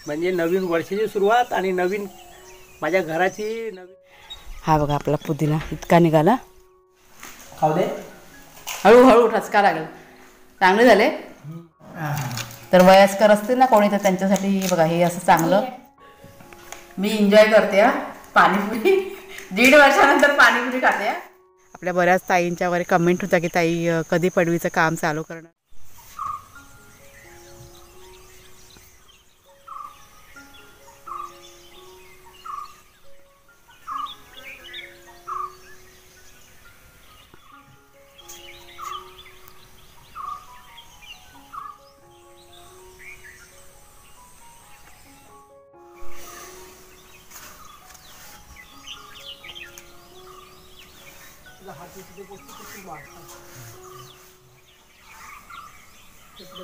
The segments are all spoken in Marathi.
म्हणजे नवीन वर्षाची सुरुवात आणि नवीन माझ्या घराची नवीन। हा बघा आपला पुदिना इतका निघाला। खाऊ दे, हळूहळू ठसका लागेल। चांगले झाले तर वयस्कर असतील ना कोणी तर त्यांच्यासाठी बघा हे असं चांगलं। मी एन्जॉय करते हा पाणीपुरी। 1.5 वर्षानंतर पाणीपुरी खाते। आपल्या बऱ्याच ताईंच्या वगैरे कमेंट होता की ताई कधी पडवीचं काम चालू करणार।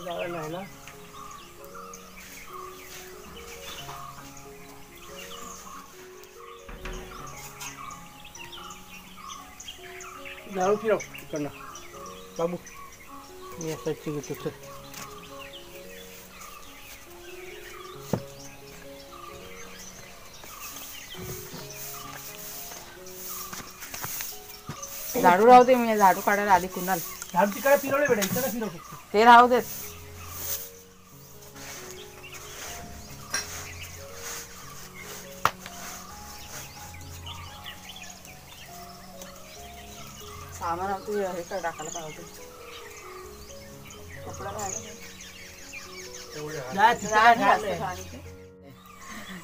जागा नाही ना, झाडू फिरव तिकडनं बाबू। मी असं घेतो झाडू राहू दे, मी झाडू काढायला आली कुणाल। झाडू तिकडे फिरवले बेटा, इकडे फिरव फक्त। ते राहू देत। सामान हे काय टाकायला पाहिजे।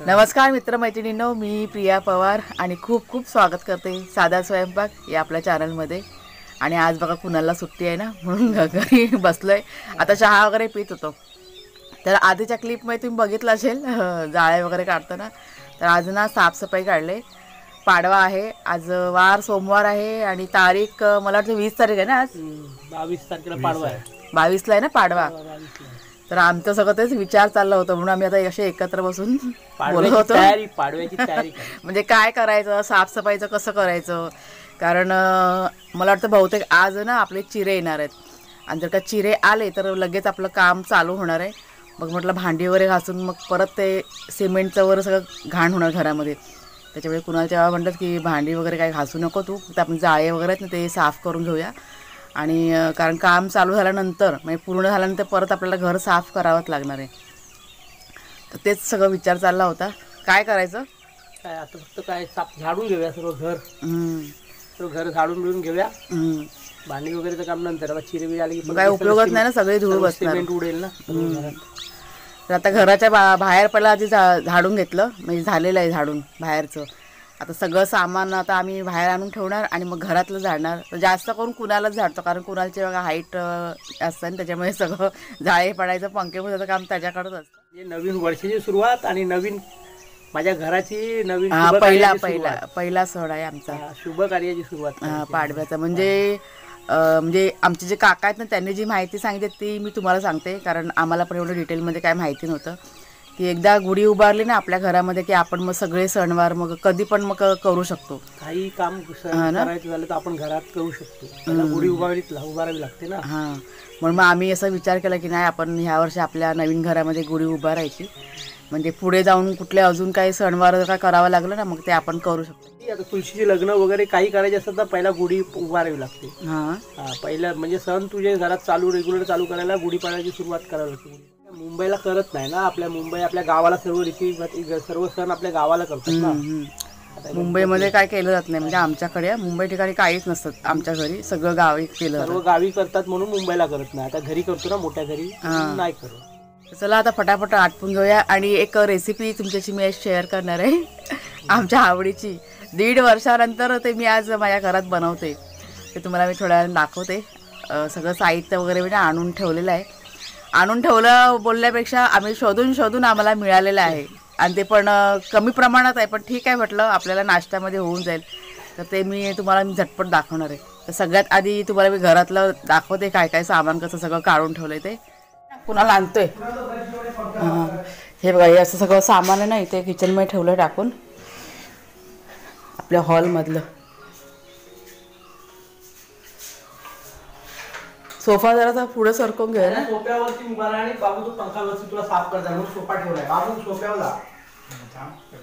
नमस्कार मित्रमैत्रिणींनो, मी प्रिया पवार आणि खूप खूप स्वागत करते साधा स्वयंपाक या आपल्या चॅनलमध्ये। आणि आज बघा कुणाला सुट्टी आहे ना, म्हणून घरी बसलोय। आता चहा वगैरे पित होतो। तर आधीच्या क्लिपमध्ये तुम्ही बघितलं असेल जाळे वगैरे काढताना। तर आज ना साफसफाई काढले। पाडवा आहे, आज वार सोमवार आहे आणि तारीख मला वाटतं 20 तारीख आहे ना आज। 22 तारखेला पाडवा आहे। 22ला आहे ना पाडवा। तर आमचं सगळं तेच विचार चालला होता, म्हणून आम्ही आता असे एकत्र बसून बोलत होतो पाडव्याची तयारी म्हणजे काय करायचं, साफसफाईचं कसं करायचं। कारण मला वाटतं बहुतेक आज ना आपले चिरे येणार आहेत आणि जर का चिरे आले तर लगेच आपलं काम चालू होणार आहे। मग म्हटलं भांडी वगैरे घासून मग परत ते सिमेंटचं वगैरे सगळं घाण होणार घरामध्ये। त्याच्यामुळे कुणाला तेव्हा म्हणतात की भांडी वगैरे काही घासू नको तू, तर आपण जाळे वगैरे आहेत ना ते साफ करून घेऊया। आणि कारण काम चालू झाल्यानंतर म्हणजे पूर्ण झाल्यानंतर परत आपल्याला घर साफ करावंच लागणार आहे। तर तेच सगळं विचार चालला होता काय करायचं। काय आता फक्त काय साफ झाडून घेऊया सर्व घर, सर्व घर झाडून बिडून घेऊया। भांडी वगैरेचं काम नंतर, आता चिरे बिरे आले की काय उपयोगच नाही ना, सगळे धूळ बसणार, सिमेंट उडेल ना। तर आता घराच्या बाहेर पहिला आधी झाडून घेतलं, म्हणजे झालेलं आहे झाडून बाहेरचं। आता सगळं सामान आता आम्ही बाहेर आणून ठेवणार आणि मग घरातलं झाडणार। तर जास्त करून कुणालाच झाडतो, कारण कुणालची बघा हाईट असतं आणि त्याच्यामुळे सगळं जाळे पडायचं, पंखे पुसायचं काम त्याच्याकडेच असतं। नवीन वर्षाची सुरुवात आणि नवीन माझ्या घराची नवीन पहिला सण आहे आमचा, शुभ कार्याची सुरुवात पाडव्याचा। म्हणजे आमचे जे काका आहेत ना त्यांनी जी माहिती सांगितली ती मी तुम्हाला सांगते, कारण आम्हाला पण एवढं डिटेलमध्ये काय माहिती नव्हतं। की एकदा गुढी उभारली ना आपल्या घरामध्ये की आपण मग सगळे सणवार मग कधी पण मग करू शकतो। काही काम करायचं झालं तर आपण घरात करू शकतो, गुढी उभारावी लागते ना। हां, म्हणून मग आम्ही असा विचार केला की नाही आपण ह्या वर्षी आपल्या नवीन घरामध्ये गुढी उभारायची, म्हणजे पुढे जाऊन कुठले अजून काही सणवार काय करावं लागलं ना मग ते आपण करू शकतो। आता तुळशीचे लग्न वगैरे काही करायचे असतात तर पहिला गुढी उभारावी लागते। पहिला म्हणजे सण तुझे घरात चालू रेग्युलर चालू करायला गुढीपाडव्याची सुरुवात करावी लागते। मुंबईला करत नाही ना, आपल्या गावाला सर्व रीती सर्व सण आपल्या गावाला करतात ना। मुंबईमध्ये काय केलं जात नाही, म्हणजे आमच्याकडे मुंबई ठिकाणी काहीच नसतं, आमच्या घरी सगळं गावी केलं, सर्व गावी करतात म्हणून मुंबईला करत नाही। आता घरी करतो ना, मोठ्या घरी नाही करत। चला आता फटाफट आटपून घेऊया आणि एक रेसिपी तुमच्याशी मी शेअर करणार आहे आमच्या आवडीची। 1.5 वर्षानंतर ते मी आज माझ्या घरात बनवते, ते तुम्हाला मी थोड्या वेळाने दाखवते। सगळं साहित्य वगैरे मी आणून ठेवलेलं आहे। आणून ठेवलं बोलण्यापेक्षा आम्ही शोधून शोधून आम्हाला मिळालेलं आहे आणि ते पण कमी प्रमाणात आहे, पण ठीक आहे म्हटलं आपल्याला नाश्त्यामध्ये होऊन जाईल। तर ते मी तुम्हाला झटपट दाखवणार आहे। तर सगळ्यात आधी तुम्हाला मी घरातलं दाखवते काय काय सामान कसं सगळं काढून ठेवलं आहे। ते कुणाला आणतोय हे बघा, हे असं सगळं सामान आहे ना इथे किचनमध्ये ठेवलं टाकून आपल्या हॉलमधलं। सोफा जरा पुढे सरकवून घ्या ना. सोफ्यावरती उभा राहा आणि बाबू तू पंखावरती तुला साफ करता म्हणून सोफा ठेवलाय. बाबू सोफ्यावर जा.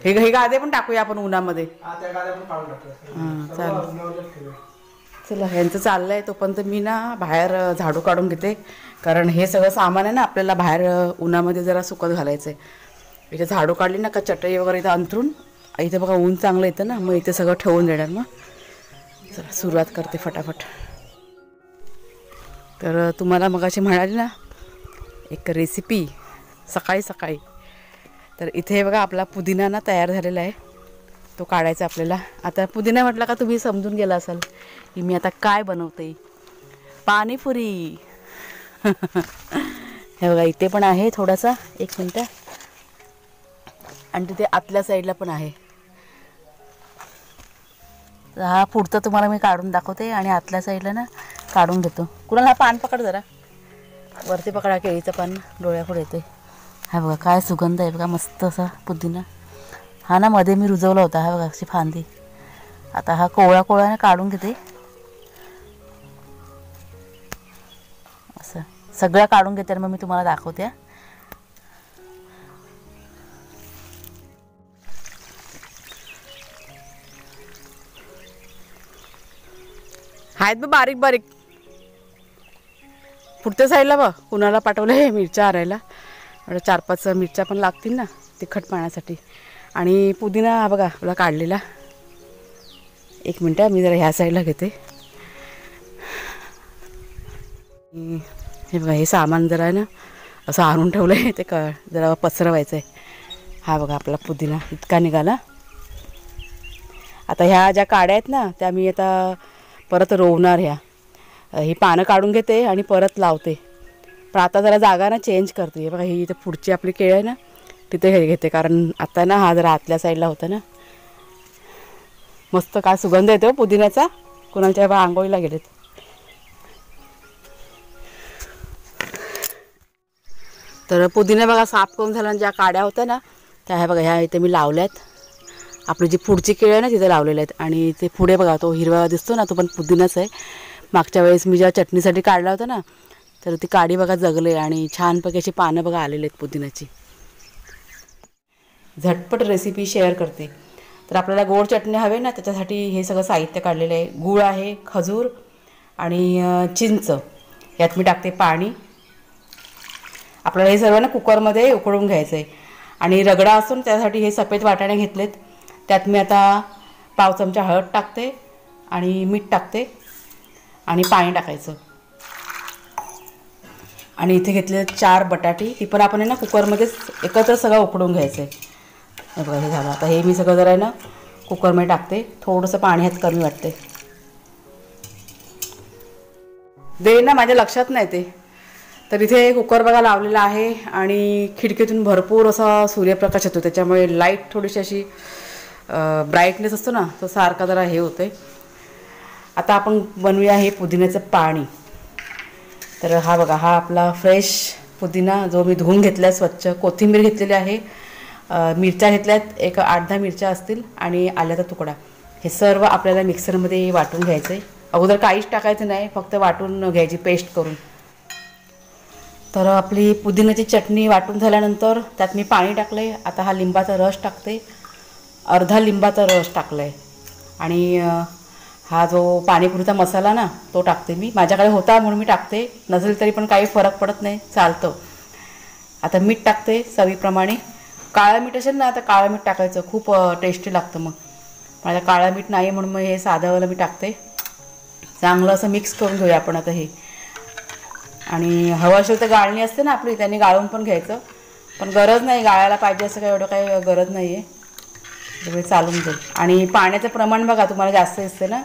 हे गादे पण टाकूया आपण उन्हामध्ये. त्या गाद्या पण काढून टाकूया. चालेल. चला ह्यांचं चाललंय तोपर्यंत मी ना बाहेर झाडू काढून घेते, कारण हे सगळं सामान आहे ना आपल्याला बाहेर उन्हामध्ये जरा सुकत घालायचं आहे. इथे झाडू काढली ना का चटई वगैरे इथं अंथरून, इथे बघा ऊन चांगलं येतं ना, मग इथे सगळं ठेवून देणार. मग चला सुरुवात करते फटाफट. तर तुम्हाला मगाशी म्हणाली ना एक रेसिपी सकाळी सकाळी, तर इथे बघा आपला पुदिना ना तयार झालेला आहे, तो काढायचा आपल्याला. आता पुदिना म्हटलं का तुम्ही समजून गेला असाल की मी आता काय बनवते. पाणीपुरी. हे बघा इथे पण आहे थोडासा, 1 मिनटं, आणि तिथे आतल्या साईडला पण आहे. हा पुढचा तुम्हाला मी काढून दाखवते आणि आतल्या साईडला ना काढून घेतो. कुणाला हा पान पकड जरा, वरती पकडा, केळीचं पान डोळ्यापुढे येते. हा बघा काय सुगंध आहे बघा, मस्त असा पुदिना. हा ना मध्ये मी रुजवला होता, हा बघा अशी फांदी. आता हा कोवळा कोवळाने काढून घेते, असं सगळं काढून घेते आणि मग मी तुम्हाला दाखवते. आहेत बघ बारीक बारीक. पुढच्या साईडला बघ कुणाला पाठवलं हे मिरच्या आरायला, 4-5 मिरच्या पण लागतील ना तिखट पाण्यासाठी. आणि पुदिना हा बघा आपला काढलेला. 1 मिनटं मी जरा ह्या साईडला घेते. हे बघा हे सामान जरा आहे ना असं आणून ठेवलं आहे, ते जरा पसरवायचं आहे. हा बघा आपला पुदिना इतका निघाला. आता ह्या ज्या काड्या आहेत ना त्या मी आता परत रोवणार. ही पानं काढून घेते आणि परत लावते. पण आता जरा जागा ना चेंज करते. बघा ही इथे पुढची आपली केळ आहे ना तिथे घेते, कारण आता ना हा जरा आतल्या साईडला होता ना. मस्त काय सुगंध येतो पुदिन्याचा. कुणाच्या बा आंघोळीला गेलेत. तर पुदिना बघा साफ करून झाला, ज्या काड्या होत्या ना त्या ह्या बघा ह्या इथे मी लावल्यात. आपली जी पुढची केळ आहे ना तिथे लावलेल्या आहेत. आणि ते पुढे बघा तो हिरवा दिसतो ना तो पण पुदिनाच आहे. मागच्या वेळेस मी ज्या चटणीसाठी काढला होता ना तर ती काडी बघा जगले आणि छानपैकी अशी पानं बघा आलेली आहेत पुदिन्याची. झटपट रेसिपी शेअर करते. तर आपल्याला गोड चटणी हवे ना त्याच्यासाठी हे सगळं साहित्य काढलेलं आहे. गूळ आहे, खजूर आणि चिंच. यात मी टाकते पाणी. आपल्याला हे सर्व ना कुकरमध्ये उकळून घ्यायचं आहे. आणि रगडा असून त्यासाठी हे सफेद वाटाणे घेतलेत. त्यात मी आता पाव चमचा हळद टाकते आणि मीठ टाकते आणि पाणी टाकायचं. आणि इथे घेतले 4 बटाटी, ती पण आपण आहे ना कुकरमध्येच एकत्र सगळं उकडून घ्यायचं आहे. हे बघा हे झालं. आता हे मी सगळं जरा आहे ना कुकरमध्ये टाकते. थोडंसं पाणी ह्यात कमी वाटते. दे ना माझ्या लक्षात नाही ते. तर इथे कुकर बघा लावलेला आहे आणि खिडकीतून भरपूर असा सूर्यप्रकाश येतो, त्याच्यामुळे लाईट थोडीशी अशी ब्राईटनेस असतो ना तो सारखा जरा हे होते. आता आपण बनवूया हे पुदिन्याचं पाणी. तर हा बघा हा आपला फ्रेश पुदिना जो मी धुवून घेतला आहे स्वच्छ. कोथिंबीर घेतलेली आहे, मिरच्या घेतल्यात 8-10 मिरच्या असतील आणि आल्याचा तुकडा. हे सर्व आपल्याला मिक्सरमध्ये वाटून घ्यायचं आहे. अगोदर काहीच टाकायचं नाही, फक्त वाटून घ्यायची पेस्ट करून. तर आपली पुदिन्याची चटणी वाटून झाल्यानंतर त्यात मी पाणी टाकलं आहे. आता हा लिंबाचा रस टाकते, अर्धा लिंबाचा रस टाकला आहे. आणि हा जो पाणीपुरीचा मसाला ना तो टाकते मी. माझ्याकडे होता म्हणून मी टाकते, नसेल तरी पण काही फरक पडत नाही, चालतं. आता मीठ टाकते चवीप्रमाणे. काळं मीठ असेल ना तर काळं मीठ टाकायचं, खूप टेस्टी लागतं. मग माझ्या काळं मीठ नाही म्हणून मग हे साधंवालं मी टाकते. चांगलं असं मिक्स करून घेऊया आपण आता हे. आणि हवं असेल तर गाळणी असते ना आपली त्यांनी गाळून पण घ्यायचं, पण गरज नाही गाळायला पाहिजे असं काय एवढं काही गरज नाही आहे, त्यामुळे चालून जाईल. आणि पाण्याचं प्रमाण बघा तुम्हाला जास्त दिसते ना,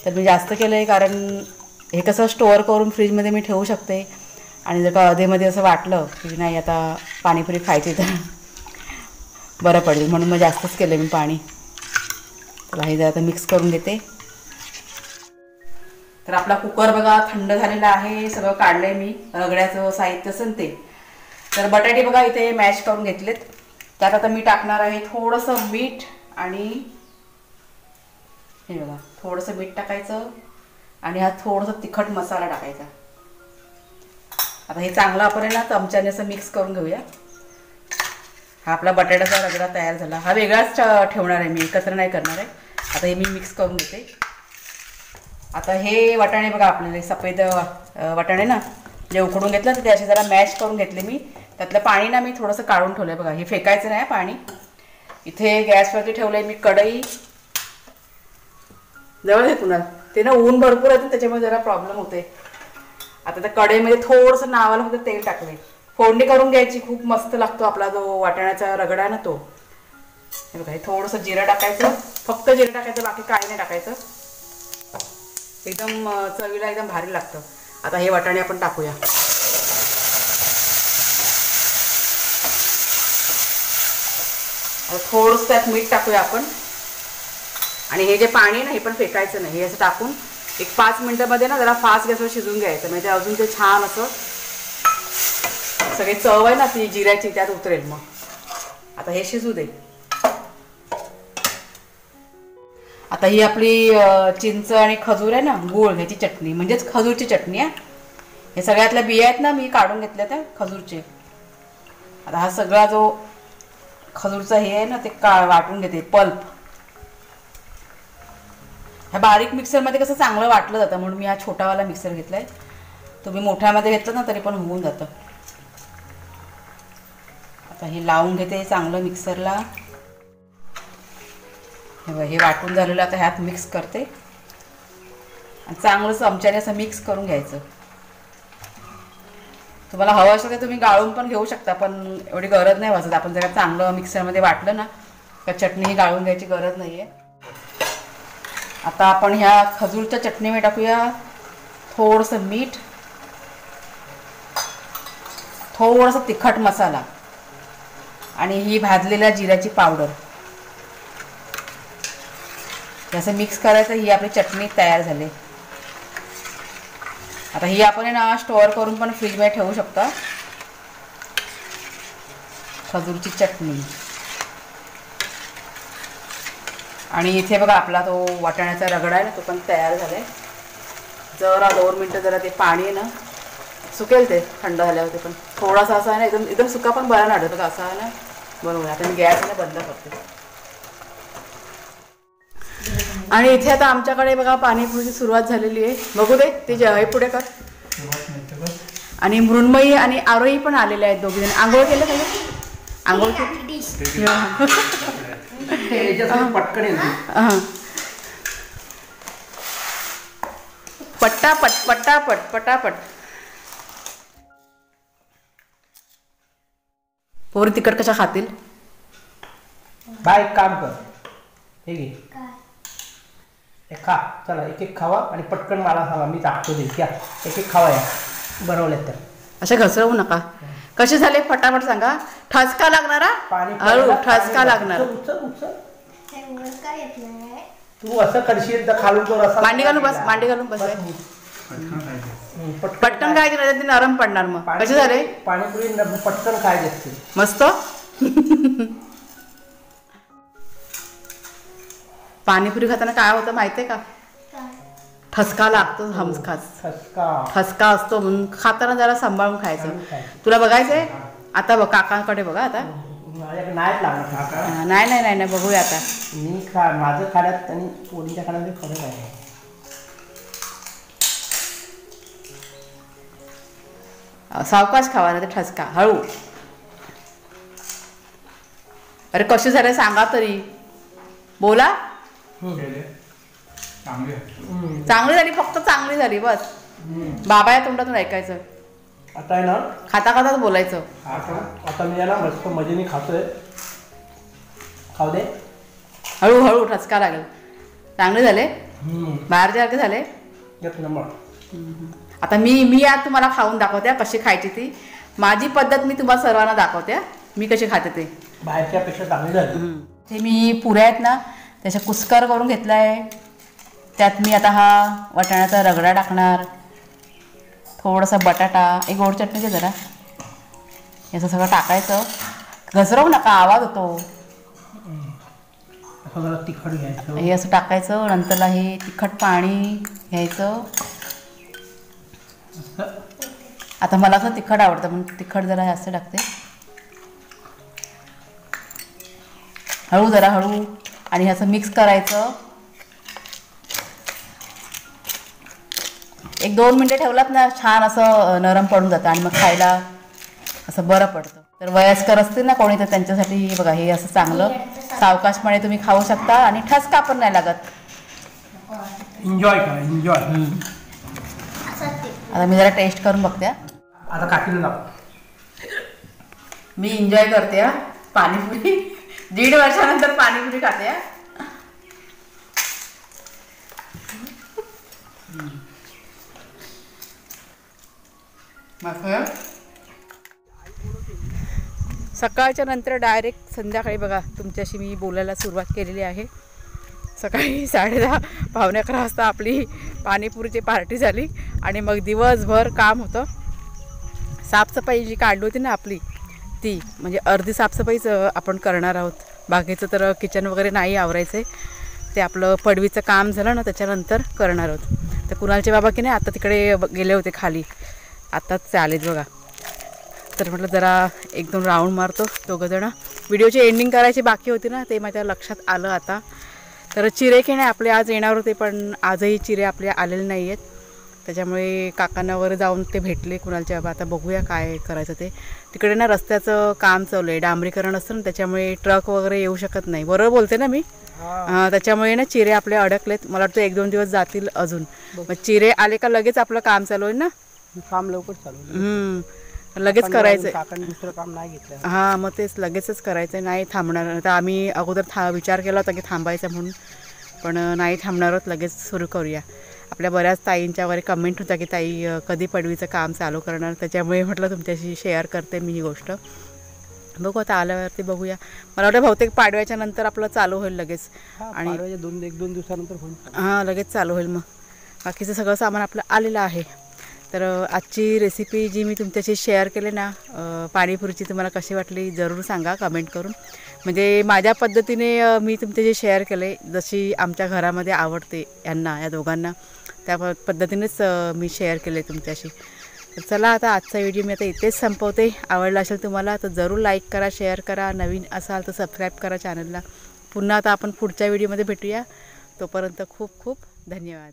तर मी जास्त केलं आहे कारण हे कसं स्टोअर करून फ्रीजमध्ये मी ठेवू शकते. आणि जर का अधेमध्ये असं वाटलं की नाही आता पाणीपुरी खायची तर बरं पडेल म्हणून मग जास्तच केलं मी पाणी. तर हे जरा आता मिक्स करून घेते. तर आपला कुकर बघा थंड झालेला आहे, सगळं काढलं आहे मी, रगड्याचं साहित्य असेल ते. तर बटाटे बघा इथे मॅश करून घेतलेत. त्यात आता मी टाकणार आहे थोडंसं मीठ आणि हे बघा थोडंसं मीठ टाकायचं आणि हा थोडंसं तिखट मसाला टाकायचा. आता हे चांगलं आपण आहे ना चमच्याने असं मिक्स करून घेऊया. हा आपला बटाट्याचा रगडा तयार झाला. हा वेगळाच ठेवणार आहे मी, एकत्र नाही करणार आहे. आता हे मी मिक्स करून घेते. आता हे वाटाणे बघा आपल्याला सफेद वाटाणे ना जे उकडून घेतलं तर ते असे जरा मॅश करून घेतले मी. त्यातलं पाणी ना मी थोडंसं काढून ठेवलं आहे बघा. हे फेकायचं नाही पाणी. इथे गॅसवरती ठेवलं आहे मी कढई. जवळ आहे पुन्हा ते ना ऊन भरपूर आहे त्याच्यामुळे जरा प्रॉब्लेम होते. आता त्या कढईमध्ये थोडंसं नावाला फक्त तेल टाकले. फोडणी करून घ्यायची, खूप मस्त लागतो आपला जो वाटाण्याचा रगडा आहे ना तो. हे बघा हे थोडंसं जिरं टाकायचं, फक्त जिरं टाकायचं, बाकी काही नाही टाकायचं. एकदम चवीला एकदम भारी लागतं. आता हे वाटाणे आपण टाकूया. आता थोडंसं त्यात मीठ टाकूया आपण. आणि हे जे पाणी आहे ना हे पण फेकायचं नाही. हे असं टाकून एक 5 मिनिटामध्ये ना जरा फास्ट गॅसवर शिजून घ्यायचं, म्हणजे अजून ते छान असं सगळी चव आहे ना ती जिऱ्याची त्यात उतरेल. मग आता हे शिजू दे. आता ही आपली चिंच आणि खजूर आहे ना गूळ ह्याची चटणी, म्हणजेच खजूरची चटणी आहे. हे सगळ्यातल्या बिया आहेत ना मी काढून घेतल्या त्या खजूरचे. आता हा सगळा जो खजूरचा हे आहे ना ते वाटून घेते पल्प. ह्या बारीक मिक्सरमध्ये कसं चांगलं वाटलं जातं म्हणून मी हा छोटावाला मिक्सर घेतला आहे. तुम्ही मोठ्यामध्ये घेतलं ना तरी पण होऊन जातं. आता हे लावून घेते चांगलं मिक्सरला. हे वाटून झालेलं आता ह्यात मिक्स करते आणि चांगलं चमच्याने असं मिक्स करून घ्यायचं. तुम्हाला हवं असेल तर तुम्ही गाळून पण घेऊ शकता, पण एवढी गरज नाही वाटत. आपण जर चांगलं मिक्सरमध्ये वाटलं ना तर चटणी ही गाळून घ्यायची गरज नाही आहे. आता आपण ह्या खजूरच्या चटणीमध्ये टाकूया थोडंसं मीठ, थोडंसं तिखट मसाला आणि ही भाजलेल्या जिऱ्याची पावडर. असं मिक्स करायचं. ही आपली चटणी तयार झाली. आता ही आपण ना स्टोअर करून पण फ्रीजमध्ये ठेवू शकता. खजूरची चटणी. आणि इथे बघा आपला तो वाटाण्याचा रगडा आहे ना तो पण तयार झाला आहे. जरा 2 मिनटं जरा ते पाणी आहे ना सुकेल ते थंड झाल्यावर. ते पण थोडासा असा आहे ना एकदम सुका पण बरा नाही बघा असा आहे ना बनवूया. आता मी गॅस ना बंद करते. आणि इथे आता आमच्याकडे बघा पाणीपुरीची सुरुवात झालेली आहे. बघू दे ते जेवाय पुढे कर. आणि मृण्मयी आणि आरोही पण आलेले आहेत दोघे जण. आंघोळ केलं का? आंघोळ केली. पटकन पटापट पटापट पटापट. पोरी तिखट कशा खातील? बाय एक काम कर, हे घे खा. चला एक एक खावा आणि पटकन मला सांगा, मी टाकतो ते. क्या एक एक खावा या बनवल्यात तर. अशा घसरवू नका. कसे झाले फटाफट सांगा. ठसका लागणारा हळू ठसका लागणार. तू असं करशील तर खालून तो रस्सा मांडी घालून बस. मांडी घालून बस. पटकन खायचे नाही ते नरम पडणार. मग कसे झाले? पाणीपुरी पटकन खायचे असते. मस्त. पाणीपुरी खाताना काय होतं माहितीये का? ठसका लागतो. हमखास ठसका असतो म्हणून खाताना जरा सांभाळून खायचं. तुला बघायचंय आता? बघ काकांकडे बघा आता. नाही लागणार. नाही नाही नाही नाही बघूया आता. मी माझं खाण्यात आणि पोळीच्या खाण्यात फरक आहे. सावकाश खावा ना ते ठसका हळू. अरे कशी झाले सांगा तरी. बोला. चांगली झाली, फक्त चांगली झाली बस. बाबा या तोंडातून ऐकायचं. आता आहे ना खाता खाताच बोलायचं. आता मी ना मस्त मजेने खातोय. खाऊ दे. हळूहळू ठसका लागेल. चांगले झाले. बाहेरच्यासारखे झाले. एक नंबर. आता मी आज तुम्हाला खाऊन दाखवते कशी खायची ती. माझी पद्धत मी तुम्हाला सर्वांना दाखवते मी कशी खाते ते. बाहेरच्या पेक्षा चांगली झाली. ते मी पुऱ्या आहेत ना त्याच्या कुस्कर करून घेतला आहे. त्यात मी आता हा वाटाण्याचा रगडा टाकणार. थोडासा बटाटा. एक गोड चटणी घे जरा. याचं सगळं टाकायचं. घसरवू नका आवाज होतो. तिखट घ्यायचं. हे असं टाकायचं. नंतरला हे तिखट पाणी घ्यायचं. आता मला असं तिखट आवडतं म्हणून तिखट जरा जास्त टाकते. हळू जरा हळू आणि असं मिक्स करायचं. 1-2 मिनटं ठेवलात ना छान असं नरम पडून जातं आणि मग खायला असं बरं पडतं. तर वयस्कर असतील ना कोणी तर त्यांच्यासाठी बघा हे असं चांगलं सावकाशपणे तुम्ही खाऊ शकता आणि ठसका पण नाही लागत. एन्जॉय करा एन्जॉय. आता मी जरा टेस्ट करून बघते. आता काकीला दाखव. मी एन्जॉय करते पाणीपुरी. 1.5 वर्षानंतर पाणीपुरी खाते. सकाळच्या नंतर डायरेक्ट संध्याकाळी बघा तुमच्याशी मी बोलायला सुरुवात केलेली आहे. सकाळी 10:30 पावणे 11 वाजता आपली पाणीपुरीची पार्टी झाली आणि मग दिवसभर काम होतं. साफसफाई जी काढली होती ना आपली ती म्हणजे अर्धी साफसफाईच आपण करणार आहोत. बाकीचं तर किचन वगैरे नाही आवरायचं आहे. ते आपलं पडवीचं काम झालं ना त्याच्यानंतर करणार आहोत. तर कुणालचे बाबा की नाही आता तिकडे गेले होते खाली, आत्ताच ते आलेत बघा. तर म्हटलं जरा 1-2 राऊंड मारतो दोघंजणं. व्हिडिओची एंडिंग करायची बाकी होती ना ते माझ्या लक्षात आलं आता. तर चिरे की नाही आपले आज येणार होते पण आजही चिरे आपले आलेले नाही आहेत. त्याच्यामुळे काकांना वर जाऊन ते भेटले कुणालचे बाबा. आता बघूया काय करायचं ते. तिकडे ना रस्त्याचं काम चालू आहे, डांबरीकरण असतं ना त्याच्यामुळे ट्रक वगैरे येऊ शकत नाही. बरोबर बोलते ना मी? त्याच्यामुळे ना चिरे आपले अडकलेत. मला वाटतं 1-2 दिवस जातील अजून. मग चिरे आले का लगेच आपलं काम चालू आहे ना. काम लवकर चालू लगेच करायचं. काकांनी दुसरं काम नाही घेतलं. हां मग तेच लगेचच करायचं, नाही थांबणार. तर आम्ही अगोदर विचार केला होता की थांबायचं म्हणून, पण नाही थांबणार आहोत, लगेच सुरू करूया. आपल्या बऱ्याच ताईंच्या वगैरे कमेंट होता की ताई कधी पडवीचं काम चालू करणार. त्याच्यामुळे म्हटलं तुमच्याशी शेअर करते मी ही गोष्ट. बघू आता आल्यावरती बघूया. मला वाटतं बहुतेक पाडव्याच्या नंतर आपलं चालू होईल लगेच. आणि 1-2 दिवसानंतर होईल. हां लगेच चालू होईल. मग बाकीचं सगळं सामान आपलं आलेलं आहे. तर आजची रेसिपी जी मी तुमच्याशी शेअर केली ना पाणीपुरीची तुम्हाला कशी वाटली जरूर सांगा कमेंट करून. म्हणजे माझ्या पद्धतीने मी तुमच्याशी शेअर केले, जशी आमच्या घरामध्ये आवडते यांना, या दोघांना, त्या पद्धतीनेच मी शेअर केले तुमच्याशी. तर चला आता आजचा व्हिडिओ मी आता इथेच संपवते. आवडला असेल तुम्हाला तर जरूर लाईक करा, शेअर करा. नवीन असाल तर सबस्क्राईब करा चॅनलला. पुन्हा आता आपण पुढच्या व्हिडिओमध्ये भेटूया. तोपर्यंत खूप खूप धन्यवाद.